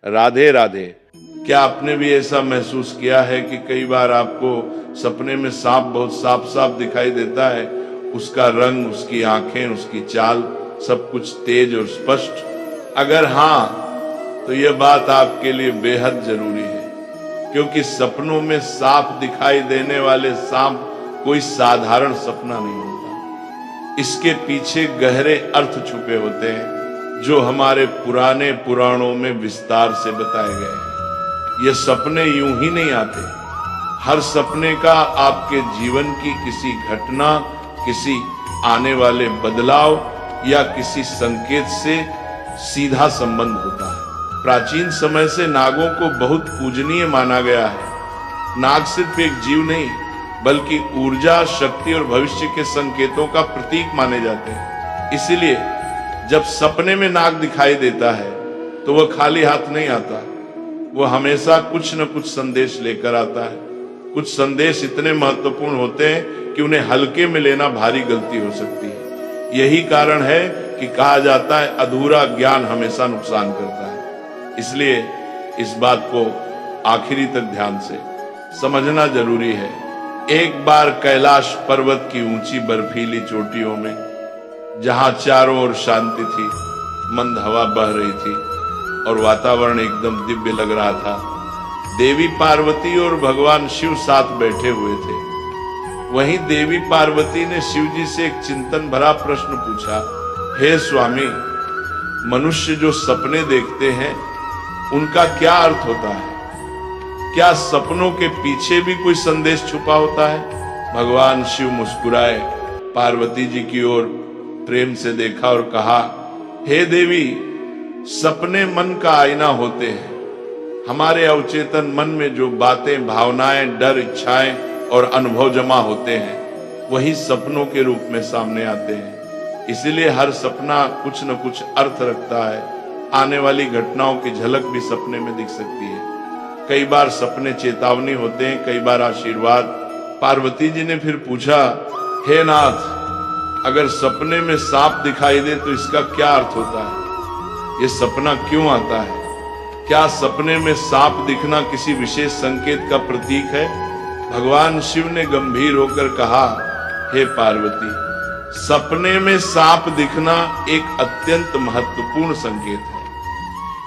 राधे राधे। क्या आपने भी ऐसा महसूस किया है कि कई बार आपको सपने में सांप बहुत साफ साफ दिखाई देता है, उसका रंग, उसकी आंखें, उसकी चाल, सब कुछ तेज और स्पष्ट? अगर हाँ, तो यह बात आपके लिए बेहद जरूरी है, क्योंकि सपनों में साफ दिखाई देने वाले सांप कोई साधारण सपना नहीं होता। इसके पीछे गहरे अर्थ छुपे होते हैं जो हमारे पुराने पुराणों में विस्तार से बताए गए हैं। ये सपने यूं ही नहीं आते। हर सपने का आपके जीवन की किसी घटना, किसी आने वाले बदलाव या किसी संकेत से सीधा संबंध होता है। प्राचीन समय से नागों को बहुत पूजनीय माना गया है। नाग सिर्फ एक जीव नहीं, बल्कि ऊर्जा, शक्ति और भविष्य के संकेतों का प्रतीक माने जाते हैं। इसीलिए जब सपने में नाग दिखाई देता है तो वह खाली हाथ नहीं आता, वह हमेशा कुछ न कुछ संदेश लेकर आता है। कुछ संदेश इतने महत्वपूर्ण होते हैं कि उन्हें हल्के में लेना भारी गलती हो सकती है। यही कारण है कि कहा जाता है अधूरा ज्ञान हमेशा नुकसान करता है। इसलिए इस बात को आखिरी तक ध्यान से समझना जरूरी है। एक बार कैलाश पर्वत की ऊंची बर्फीली चोटियों में, जहां चारों ओर शांति थी, मंद हवा बह रही थी और वातावरण एकदम दिव्य लग रहा था, देवी पार्वती और भगवान शिव साथ बैठे हुए थे। वहीं देवी पार्वती ने शिव जी से एक चिंतन भरा प्रश्न पूछा, हे स्वामी, मनुष्य जो सपने देखते हैं उनका क्या अर्थ होता है? क्या सपनों के पीछे भी कोई संदेश छुपा होता है? भगवान शिव मुस्कुराए, पार्वती जी की ओर प्रेम से देखा और कहा, हे देवी, सपने मन का आईना होते हैं। हमारे अवचेतन मन में जो बातें, भावनाएं, डर, इच्छाएं और अनुभव जमा होते हैं वही सपनों के रूप में सामने आते हैं। इसीलिए हर सपना कुछ न कुछ अर्थ रखता है। आने वाली घटनाओं की झलक भी सपने में दिख सकती है। कई बार सपने चेतावनी होते हैं, कई बार आशीर्वाद। पार्वती जी ने फिर पूछा, हे नाथ, अगर सपने में सांप दिखाई दे तो इसका क्या अर्थ होता है? ये सपना क्यों आता है? क्या सपने में सांप दिखना किसी विशेष संकेत का प्रतीक है? भगवान शिव ने गंभीर होकर कहा, हे पार्वती, सपने में सांप दिखना एक अत्यंत महत्वपूर्ण संकेत है।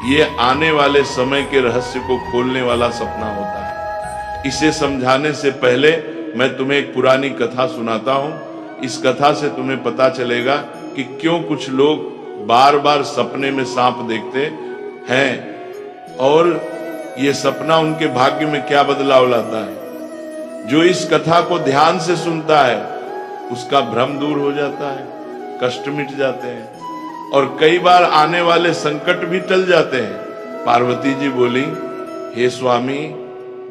ये आने वाले समय के रहस्य को खोलने वाला सपना होता है। इसे समझाने से पहले मैं तुम्हें एक पुरानी कथा सुनाता हूं। इस कथा से तुम्हें पता चलेगा कि क्यों कुछ लोग बार बार सपने में सांप देखते हैं और ये सपना उनके भाग्य में क्या बदलाव लाता है। जो इस कथा को ध्यान से सुनता है उसका भ्रम दूर हो जाता है, कष्ट मिट जाते हैं और कई बार आने वाले संकट भी टल जाते हैं। पार्वती जी बोली, हे स्वामी,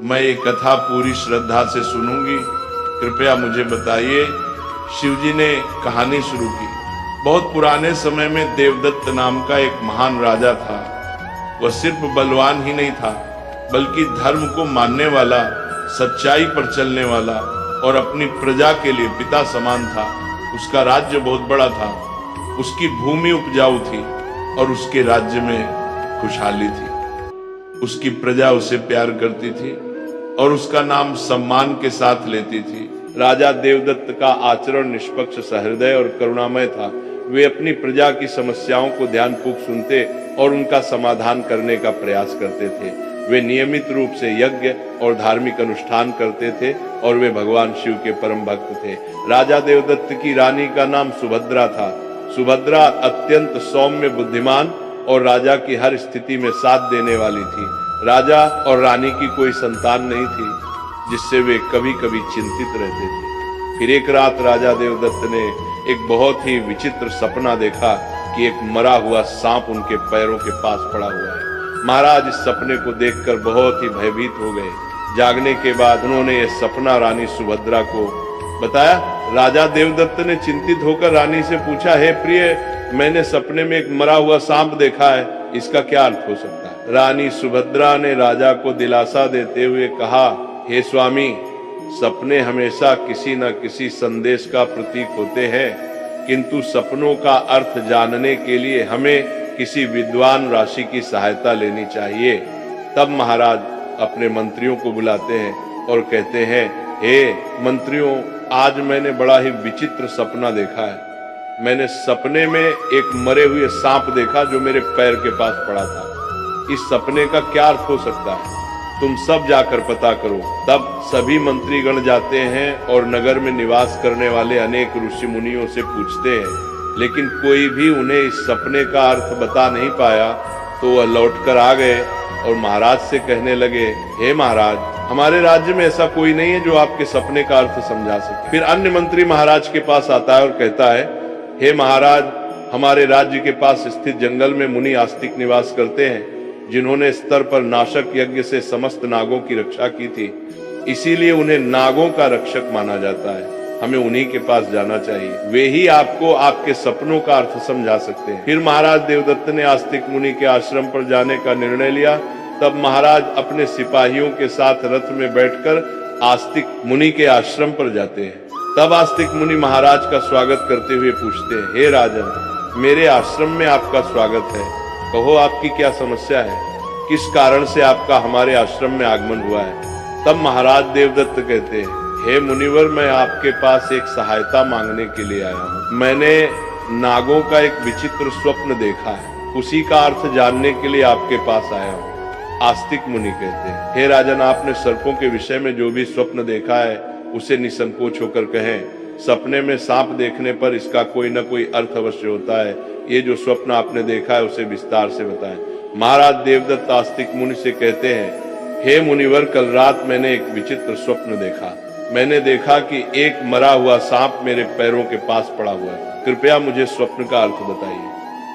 मैं ये कथा पूरी श्रद्धा से सुनूंगी, कृपया मुझे बताइए। शिव जी ने कहानी शुरू की। बहुत पुराने समय में देवदत्त नाम का एक महान राजा था। वह सिर्फ बलवान ही नहीं था, बल्कि धर्म को मानने वाला, सच्चाई पर चलने वाला और अपनी प्रजा के लिए पिता समान था। उसका राज्य बहुत बड़ा था, उसकी भूमि उपजाऊ थी और उसके राज्य में खुशहाली थी। उसकी प्रजा उसे प्यार करती थी और उसका नाम सम्मान के साथ लेती थी। राजा देवदत्त का आचरण निष्पक्ष, सहृदय और करुणामय था। वे अपनी प्रजा की समस्याओं को ध्यानपूर्वक सुनते और उनका समाधान करने का प्रयास करते थे। वे नियमित रूप से यज्ञ और धार्मिक अनुष्ठान करते थे और वे भगवान शिव के परम भक्त थे। राजा देवदत्त की रानी का नाम सुभद्रा था। सुभद्रा अत्यंत सौम्य, बुद्धिमान और राजा की हर स्थिति में साथ देने वाली थी। राजा और रानी की कोई संतान नहीं थी, जिससे वे कभी कभी चिंतित रहते थे। फिर एक रात राजा देवदत्त ने एक बहुत ही विचित्र सपना देखा कि एक मरा हुआ सांप उनके पैरों के पास पड़ा हुआ है। महाराज इस सपने को देखकर बहुत ही भयभीत हो गए। जागने के बाद उन्होंने यह सपना रानी सुभद्रा को बताया। राजा देवदत्त ने चिंतित होकर रानी से पूछा, हे प्रिय, मैंने सपने में एक मरा हुआ सांप देखा है, इसका क्या अर्थ हो सकता है? रानी सुभद्रा ने राजा को दिलासा देते हुए कहा, हे स्वामी, सपने हमेशा किसी न किसी संदेश का प्रतीक होते हैं, किंतु सपनों का अर्थ जानने के लिए हमें किसी विद्वान ऋषि की सहायता लेनी चाहिए। तब महाराज अपने मंत्रियों को बुलाते हैं और कहते हैं, हे मंत्रियों, आज मैंने बड़ा ही विचित्र सपना देखा है। मैंने सपने में एक मरे हुए सांप देखा जो मेरे पैर के पास पड़ा था। इस सपने का क्या अर्थ हो सकता है? तुम सब जाकर पता करो। तब सभी मंत्रीगण जाते हैं और नगर में निवास करने वाले अनेक ऋषि मुनियों से पूछते हैं, लेकिन कोई भी उन्हें इस सपने का अर्थ बता नहीं पाया। तो वह लौटकर आ गए और महाराज से कहने लगे, हे महाराज, हमारे राज्य में ऐसा कोई नहीं है जो आपके सपने का अर्थ समझा सके। फिर अन्य मंत्री महाराज के पास आता है और कहता है, हे महाराज, हमारे राज्य के पास स्थित जंगल में मुनि आस्तिक निवास करते हैं, जिन्होंने स्तर पर नाशक यज्ञ से समस्त नागों की रक्षा की थी। इसीलिए उन्हें नागों का रक्षक माना जाता है। हमें उन्हीं के पास जाना चाहिए, वे ही आपको आपके सपनों का अर्थ समझा सकते हैं। फिर महाराज देवदत्त ने आस्तिक मुनि के आश्रम पर जाने का निर्णय लिया। तब महाराज अपने सिपाहियों के साथ रथ में बैठकर आस्तिक मुनि के आश्रम पर जाते हैं। तब आस्तिक मुनि महाराज का स्वागत करते हुए पूछते हैं, हे राजन, मेरे आश्रम में आपका स्वागत है। कहो, आपकी क्या समस्या है? किस कारण से आपका हमारे आश्रम में आगमन हुआ है? तब महाराज देवदत्त कहते हैं, हे मुनिवर, मैं आपके पास एक सहायता मांगने के लिए आया हूँ। मैंने नागों का एक विचित्र स्वप्न देखा है, उसी का अर्थ जानने के लिए आपके पास आया हूँ। आस्तिक मुनि कहते हैं, हे राजन, आपने सर्पों के विषय में जो भी स्वप्न देखा है उसे निसंकोच होकर कहें। सपने में सांप देखने पर इसका कोई न कोई अर्थ अवश्य होता है। ये जो स्वप्न आपने देखा है उसे विस्तार से बताएं। महाराज देवदत्त आस्तिक मुनि से कहते हैं, हे मुनिवर, कल रात मैंने एक विचित्र स्वप्न देखा। मैंने देखा कि एक मरा हुआ सांप मेरे पैरों के पास पड़ा हुआ है। कृपया मुझे स्वप्न का अर्थ बताइए।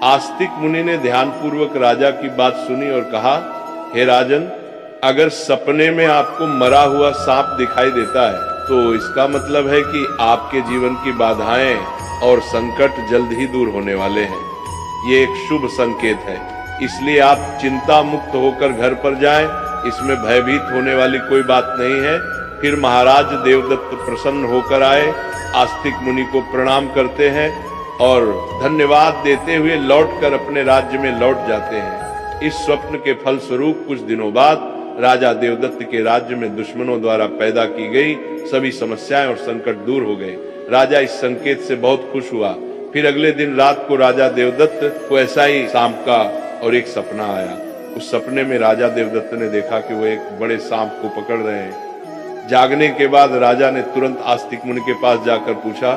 आस्तिक मुनि ने ध्यानपूर्वक राजा की बात सुनी और कहा, हे राजन, अगर सपने में आपको मरा हुआ सांप दिखाई देता है तो इसका मतलब है कि आपके जीवन की बाधाएं और संकट जल्द ही दूर होने वाले हैं। ये एक शुभ संकेत है, इसलिए आप चिंता मुक्त होकर घर पर जाएं। इसमें भयभीत होने वाली कोई बात नहीं है। फिर महाराज देवदत्त प्रसन्न होकर आए, आस्तिक मुनि को प्रणाम करते हैं और धन्यवाद देते हुए लौटकर अपने राज्य में लौट जाते हैं। इस स्वप्न के फल स्वरूप कुछ दिनों बाद राजा देवदत्त के राज्य में दुश्मनों द्वारा पैदा की गई सभी समस्याएं और संकट दूर हो गए। राजा इस संकेत से बहुत खुश हुआ। फिर अगले दिन रात को राजा देवदत्त को ऐसा ही सांप का और एक सपना आया। उस सपने में राजा देवदत्त ने देखा कि वो एक बड़े सांप को पकड़ रहे हैं। जागने के बाद राजा ने तुरंत आस्तिक मुनि के पास जाकर पूछा,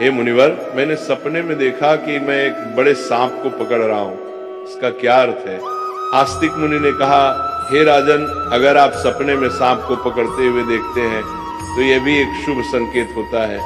हे मुनिवर, मैंने सपने में देखा कि मैं एक बड़े सांप को पकड़ रहा हूँ, इसका क्या अर्थ है? आस्तिक मुनि ने कहा, हे राजन, अगर आप सपने में सांप को पकड़ते हुए देखते हैं तो यह भी एक शुभ संकेत होता है।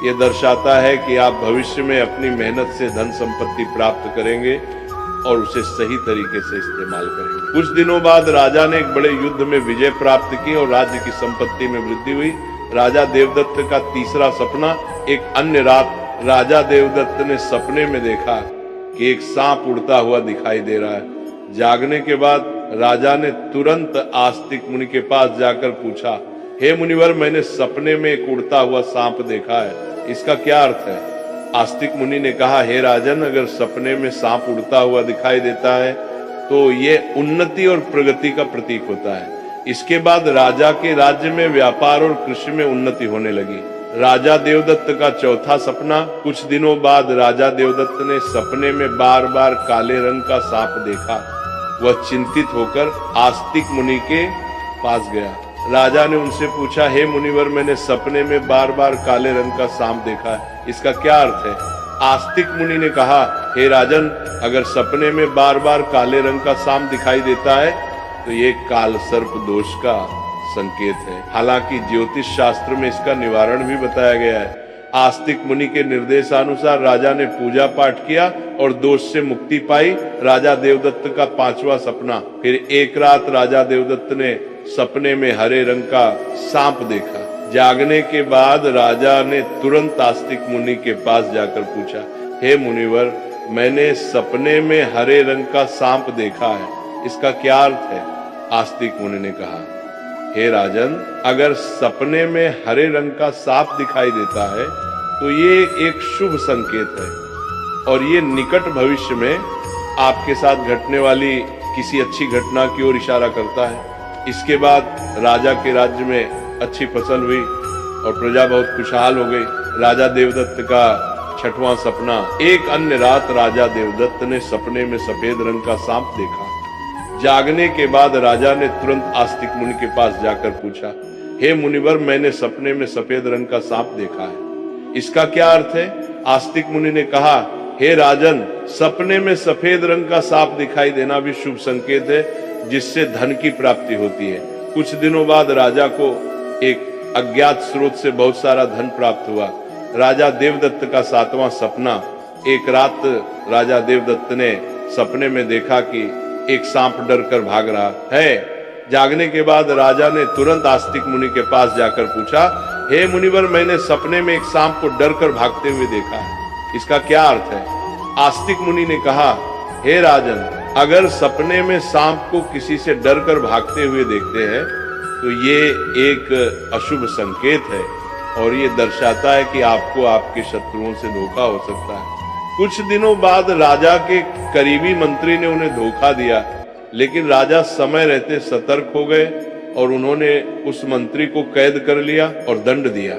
यह दर्शाता है कि आप भविष्य में अपनी मेहनत से धन संपत्ति प्राप्त करेंगे और उसे सही तरीके से इस्तेमाल करेंगे। कुछ दिनों बाद राजा ने एक बड़े युद्ध में विजय प्राप्त की और राज्य की संपत्ति में वृद्धि हुई। राजा देवदत्त का तीसरा सपना, एक अन्य रात राजा देवदत्त ने सपने में देखा कि एक सांप उड़ता हुआ दिखाई दे रहा है। जागने के बाद राजा ने तुरंत आस्तिक मुनि के पास जाकर पूछा, हे मुनिवर, मैंने सपने में एक उड़ता हुआ सांप देखा है, इसका क्या अर्थ है? आस्तिक मुनि ने कहा, हे राजन, अगर सपने में सांप उड़ता हुआ दिखाई देता है तो ये उन्नति और प्रगति का प्रतीक होता है। इसके बाद राजा के राज्य में व्यापार और कृषि में उन्नति होने लगी। राजा देवदत्त का चौथा सपना, कुछ दिनों बाद राजा देवदत्त ने सपने में बार बार काले रंग का सांप देखा। वह चिंतित होकर आस्तिक मुनि के पास गया। राजा ने उनसे पूछा, हे मुनिवर, मैंने सपने में बार बार काले रंग का सांप देखा है, इसका क्या अर्थ है? आस्तिक मुनि ने कहा, हे राजन, अगर सपने में बार बार काले रंग का सांप दिखाई देता है तो ये काल सर्प दोष का संकेत है। हालांकि ज्योतिष शास्त्र में इसका निवारण भी बताया गया है। आस्तिक मुनि के निर्देशानुसार राजा ने पूजा पाठ किया और दोष से मुक्ति पाई। राजा देवदत्त का पांचवा सपना, फिर एक रात राजा देवदत्त ने सपने में हरे रंग का सांप देखा। जागने के बाद राजा ने तुरंत आस्तिक मुनि के पास जाकर पूछा, हे मुनिवर, मैंने सपने में हरे रंग का सांप देखा है, इसका क्या अर्थ है? आस्तिक मुनि ने कहा, हे राजन, अगर सपने में हरे रंग का सांप दिखाई देता है तो ये एक शुभ संकेत है और ये निकट भविष्य में आपके साथ घटने वाली किसी अच्छी घटना की ओर इशारा करता है। इसके बाद राजा के राज्य में अच्छी फसल हुई और प्रजा बहुत खुशहाल हो गई। राजा देवदत्त का छठवां सपना। एक अन्य रात राजा देवदत्त ने सपने में सफेद रंग का सांप देखा। जागने के बाद राजा ने तुरंत आस्तिक मुनि के पास जाकर पूछा, हे मुनिवर, मैंने सपने में सफेद रंग का सांप देखा है, इसका क्या अर्थ है? आस्तिक मुनि ने कहा, हे राजन, सपने में सफेद रंग का सांप दिखाई देना भी शुभ संकेत है, जिससे धन की प्राप्ति होती है। कुछ दिनों बाद राजा को एक अज्ञात स्रोत से बहुत सारा धन प्राप्त हुआ। राजा देवदत्त का सातवां सपना। एक रात राजा देवदत्त ने सपने में देखा कि एक सांप डर कर भाग रहा है। जागने के बाद राजा ने तुरंत आस्तिक मुनि के पास जाकर पूछा, हे मुनिवर, मैंने सपने में एक सांप को डर कर भागते हुए देखा है, इसका क्या अर्थ है? आस्तिक मुनि ने कहा, हे राजन, अगर सपने में सांप को किसी से डर कर भागते हुए देखते हैं तो ये एक अशुभ संकेत है और ये दर्शाता है कि आपको आपके शत्रुओं से धोखा हो सकता है। कुछ दिनों बाद राजा के करीबी मंत्री ने उन्हें धोखा दिया, लेकिन राजा समय रहते सतर्क हो गए और उन्होंने उस मंत्री को कैद कर लिया और दंड दिया।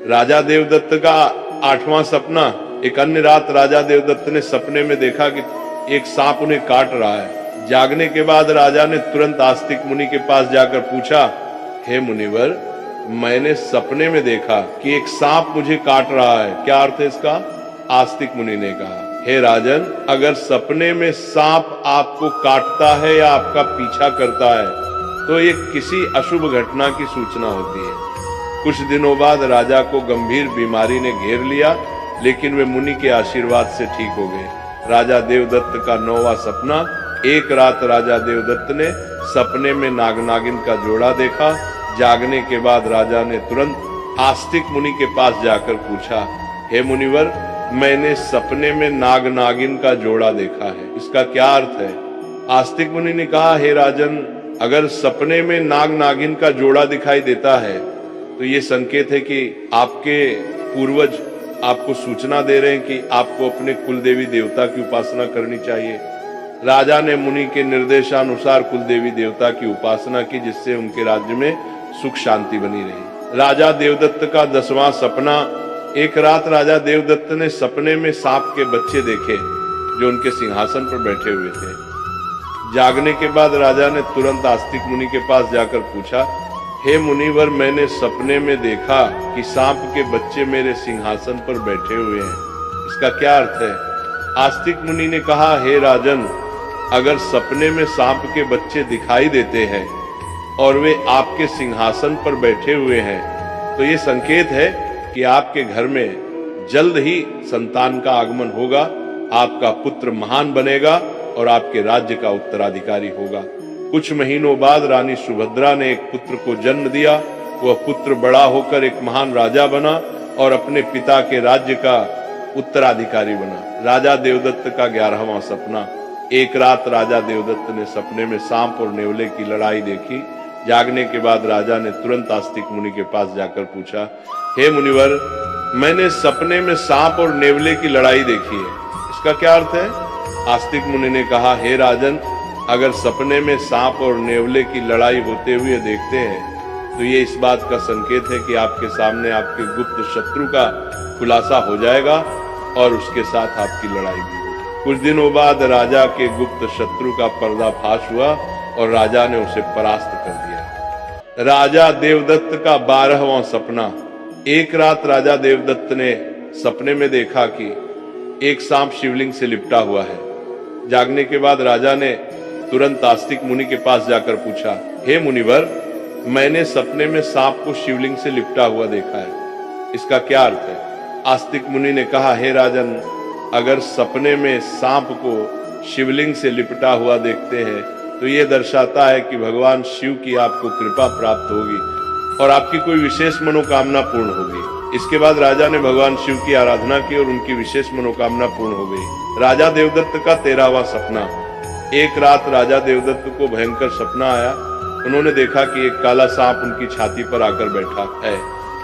राजा देवदत्त का आठवां सपना। एक अन्य रात राजा देवदत्त ने सपने में देखा कि एक सांप उन्हें काट रहा है। जागने के बाद राजा ने तुरंत आस्तिक मुनि के पास जाकर पूछा, हे मुनिवर, मैंने सपने में देखा कि एक सांप मुझे काट रहा है, क्या अर्थ है इसका? आस्तिक मुनि ने कहा, हे राजन, अगर सपने में सांप आपको काटता है या आपका पीछा करता है तो ये किसी अशुभ घटना की सूचना होती है। कुछ दिनों बाद राजा को गंभीर बीमारी ने घेर लिया, लेकिन वे मुनि के आशीर्वाद से ठीक हो गए। राजा देवदत्त का नौवां सपना। एक रात राजा देवदत्त ने सपने में नाग नागिन का जोड़ा देखा। जागने के बाद राजा ने तुरंत आस्तिक मुनि के पास जाकर पूछा, हे मुनिवर, मैंने सपने में नाग नागिन का जोड़ा देखा है, इसका क्या अर्थ है? आस्तिक मुनि ने कहा, हे राजन, अगर सपने में नाग नागिन का जोड़ा दिखाई देता है तो ये संकेत है कि आपके पूर्वज आपको सूचना दे रहे हैं कि आपको अपने कुलदेवी देवता की उपासना करनी चाहिए। राजा ने मुनि के निर्देशानुसार कुलदेवी देवता की उपासना की, जिससे उनके राज्य में सुख शांति बनी रही। राजा देवदत्त का 10वां सपना। एक रात राजा देवदत्त ने सपने में सांप के बच्चे देखे जो उनके सिंहासन पर बैठे हुए थे। जागने के बाद राजा ने तुरंत आस्तिक मुनि के पास जाकर पूछा, हे मुनिवर, मैंने सपने में देखा कि सांप के बच्चे मेरे सिंहासन पर बैठे हुए हैं, इसका क्या अर्थ है? आस्तिक मुनि ने कहा, हे राजन, अगर सपने में सांप के बच्चे दिखाई देते हैं और वे आपके सिंहासन पर बैठे हुए हैं तो ये संकेत है कि आपके घर में जल्द ही संतान का आगमन होगा, आपका पुत्र महान बनेगा और आपके राज्य का उत्तराधिकारी होगा। कुछ महीनों बाद रानी सुभद्रा ने एक पुत्र को जन्म दिया। वह पुत्र बड़ा होकर एक महान राजा बना और अपने पिता के राज्य का उत्तराधिकारी बना। राजा देवदत्त का 11वां सपना। एक रात राजा देवदत्त ने सपने में सांप और नेवले की लड़ाई देखी। जागने के बाद राजा ने तुरंत आस्तिक मुनि के पास जाकर पूछा, हे मुनिवर, मैंने सपने में सांप और नेवले की लड़ाई देखी है, इसका क्या अर्थ है? आस्तिक मुनि ने कहा, हे राजन, अगर सपने में सांप और नेवले की लड़ाई होते हुए देखते हैं तो ये इस बात का संकेत है कि आपके सामने आपके गुप्त शत्रु का खुलासा हो जाएगा और उसके साथ आपकी लड़ाई भी। कुछ दिनों बाद राजा के गुप्त शत्रु का पर्दाफाश हुआ और राजा ने उसे परास्त कर दिया। राजा देवदत्त का 12वां सपना। एक रात राजा देवदत्त ने सपने में देखा कि एक सांप शिवलिंग से लिपटा हुआ है। जागने के बाद राजा ने तुरंत आस्तिक मुनि के पास जाकर पूछा, हे मुनिवर, मैंने सपने में सांप को शिवलिंग से लिपटा हुआ देखा है, इसका क्या अर्थ है? आस्तिक मुनि ने कहा, हे राजन, अगर सपने में सांप को शिवलिंग से लिपटा हुआ देखते हैं तो ये दर्शाता है कि भगवान शिव की आपको कृपा प्राप्त होगी और आपकी कोई विशेष मनोकामना पूर्ण होगी। इसके बाद राजा ने भगवान शिव की आराधना की और उनकी विशेष मनोकामना पूर्ण हो गई। राजा देवदत्त का 13वां सपना। एक रात राजा देवदत्त को भयंकर सपना आया। उन्होंने देखा कि एक काला सांप उनकी छाती पर आकर बैठा है।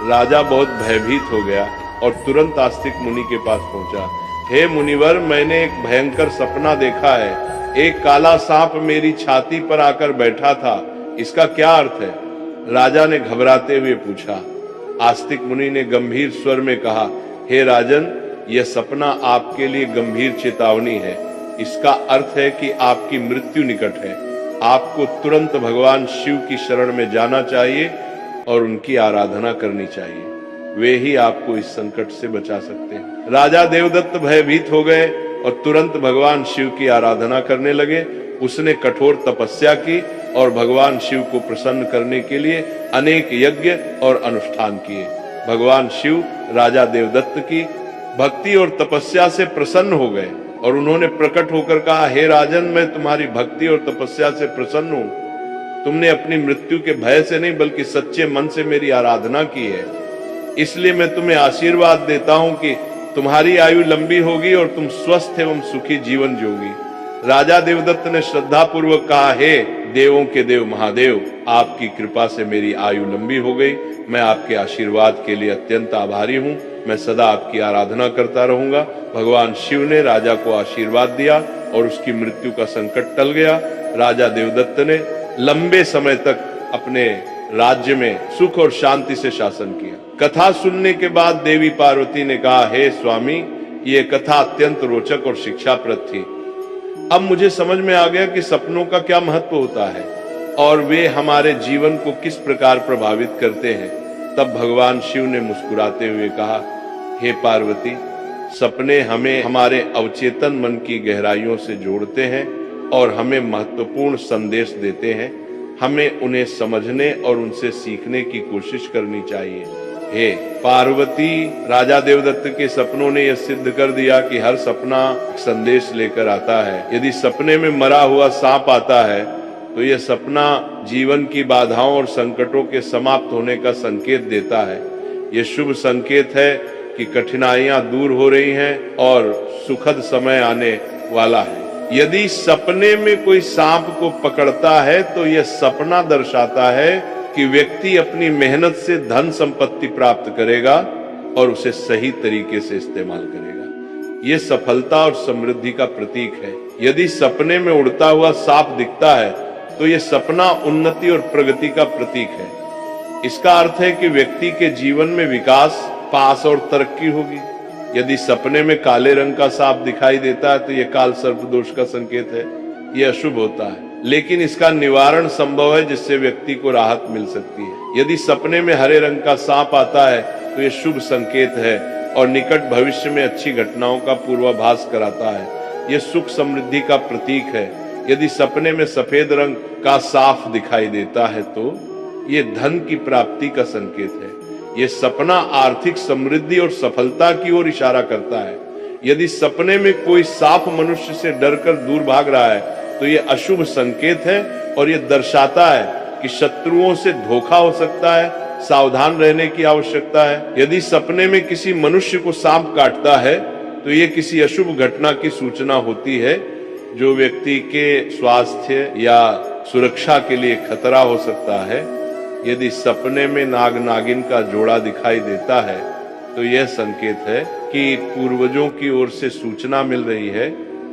राजा बहुत भयभीत हो गया और तुरंत आस्तिक मुनि के पास पहुंचा। हे मुनिवर, मैंने एक भयंकर सपना देखा है। एक काला सांप मेरी छाती पर आकर बैठा था, इसका क्या अर्थ है? राजा ने घबराते हुए पूछा। आस्तिक मुनि ने गंभीर स्वर में कहा, हे राजन, यह सपना आपके लिए गंभीर चेतावनी है। इसका अर्थ है कि आपकी मृत्यु निकट है। आपको तुरंत भगवान शिव की शरण में जाना चाहिए और उनकी आराधना करनी चाहिए। वे ही आपको इस संकट से बचा सकते हैं। राजा देवदत्त भयभीत हो गए और तुरंत भगवान शिव की आराधना करने लगे। उसने कठोर तपस्या की और भगवान शिव को प्रसन्न करने के लिए अनेक यज्ञ और अनुष्ठान किए। भगवान शिव राजा देवदत्त की भक्ति और तपस्या से प्रसन्न हो गए और उन्होंने प्रकट होकर कहा, हे राजन, मैं तुम्हारी भक्ति और तपस्या से प्रसन्न हूं। तुमने अपनी मृत्यु के भय से नहीं बल्कि सच्चे मन से मेरी आराधना की है, इसलिए मैं तुम्हें आशीर्वाद देता हूं कि तुम्हारी आयु लंबी होगी और तुम स्वस्थ एवं सुखी जीवन जियोगी। राजा देवदत्त ने श्रद्धा पूर्वक कहा, हे देवों के देव महादेव, आपकी कृपा से मेरी आयु लंबी हो गई। मैं आपके आशीर्वाद के लिए अत्यंत आभारी हूँ। मैं सदा आपकी आराधना करता रहूंगा। भगवान शिव ने राजा को आशीर्वाद दिया और उसकी मृत्यु का संकट टल गया। राजा देवदत्त ने लंबे समय तक अपने राज्य में सुख और शांति से शासन किया। कथा सुनने के बाद देवी पार्वती ने कहा, हे स्वामी, ये कथा अत्यंत रोचक और शिक्षाप्रद थी। अब मुझे समझ में आ गया कि सपनों का क्या महत्व होता है और वे हमारे जीवन को किस प्रकार प्रभावित करते हैं। तब भगवान शिव ने मुस्कुराते हुए कहा, हे पार्वती, सपने हमें हमारे अवचेतन मन की गहराइयों से जोड़ते हैं और हमें महत्वपूर्ण संदेश देते हैं। हमें उन्हें समझने और उनसे सीखने की कोशिश करनी चाहिए। हे पार्वती, राजा देवदत्त के सपनों ने यह सिद्ध कर दिया कि हर सपना संदेश लेकर आता है। यदि सपने में मरा हुआ सांप आता है तो यह सपना जीवन की बाधाओं और संकटों के समाप्त होने का संकेत देता है। यह शुभ संकेत है कि कठिनाइयां दूर हो रही हैं और सुखद समय आने वाला है। यदि सपने में कोई सांप को पकड़ता है तो यह सपना दर्शाता है कि व्यक्ति अपनी मेहनत से धन संपत्ति प्राप्त करेगा और उसे सही तरीके से इस्तेमाल करेगा। यह सफलता और समृद्धि का प्रतीक है। यदि सपने में उड़ता हुआ सांप दिखता है तो यह सपना उन्नति और प्रगति का प्रतीक है। इसका अर्थ है कि व्यक्ति के जीवन में विकास, पास और तरक्की होगी। यदि सपने में काले रंग का सांप दिखाई देता है तो यह काल सर्प दोष का संकेत है। यह अशुभ होता है, लेकिन इसका निवारण संभव है जिससे व्यक्ति को राहत मिल सकती है। यदि सपने में हरे रंग का सांप आता है तो यह शुभ संकेत है और निकट भविष्य में अच्छी घटनाओं का पूर्वाभास कराता है। यह सुख समृद्धि का प्रतीक है। यदि सपने में सफेद रंग का साफ दिखाई देता है तो यह धन की प्राप्ति का संकेत है। यह सपना आर्थिक समृद्धि और सफलता की ओर इशारा करता है। यदि सपने में कोई सांप मनुष्य से डरकर दूर भाग रहा है तो यह अशुभ संकेत है और यह दर्शाता है कि शत्रुओं से धोखा हो सकता है। सावधान रहने की आवश्यकता है। यदि सपने में किसी मनुष्य को सांप काटता है तो यह किसी अशुभ घटना की सूचना होती है जो व्यक्ति के स्वास्थ्य या सुरक्षा के लिए खतरा हो सकता है। यदि सपने में नाग नागिन का जोड़ा दिखाई देता है तो यह संकेत है कि पूर्वजों की ओर से सूचना मिल रही है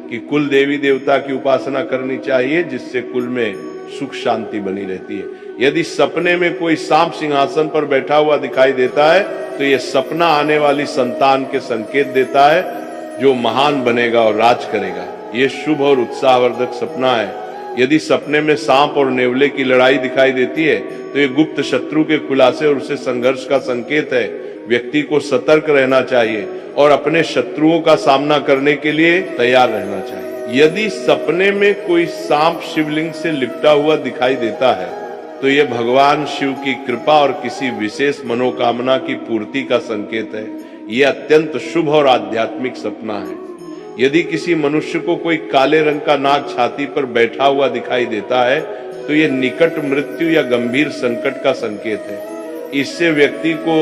कि कुल देवी देवता की उपासना करनी चाहिए, जिससे कुल में सुख शांति बनी रहती है। यदि सपने में कोई सांप सिंहासन पर बैठा हुआ दिखाई देता है तो यह सपना आने वाली संतान के संकेत देता है जो महान बनेगा और राज करेगा। यह शुभ और उत्साहवर्धक सपना है। यदि सपने में सांप और नेवले की लड़ाई दिखाई देती है तो यह गुप्त शत्रु के खुलासे और उसे संघर्ष का संकेत है। व्यक्ति को सतर्क रहना चाहिए और अपने शत्रुओं का सामना करने के लिए तैयार रहना चाहिए। यदि सपने में कोई सांप शिवलिंग से लिपटा हुआ दिखाई देता है तो यह भगवान शिव की कृपा और किसी विशेष मनोकामना की पूर्ति का संकेत है। यह अत्यंत शुभ और आध्यात्मिक सपना है। यदि किसी मनुष्य को कोई काले रंग का नाग छाती पर बैठा हुआ दिखाई देता है तो यह निकट मृत्यु या गंभीर संकट का संकेत है। इससे व्यक्ति को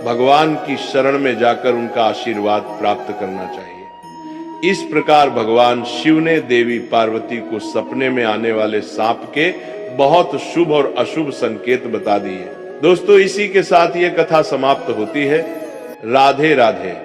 भगवान की शरण में जाकर उनका आशीर्वाद प्राप्त करना चाहिए। इस प्रकार भगवान शिव ने देवी पार्वती को सपने में आने वाले सांप के बहुत शुभ और अशुभ संकेत बता दिए। दोस्तों, इसी के साथ ये कथा समाप्त होती है। राधे राधे।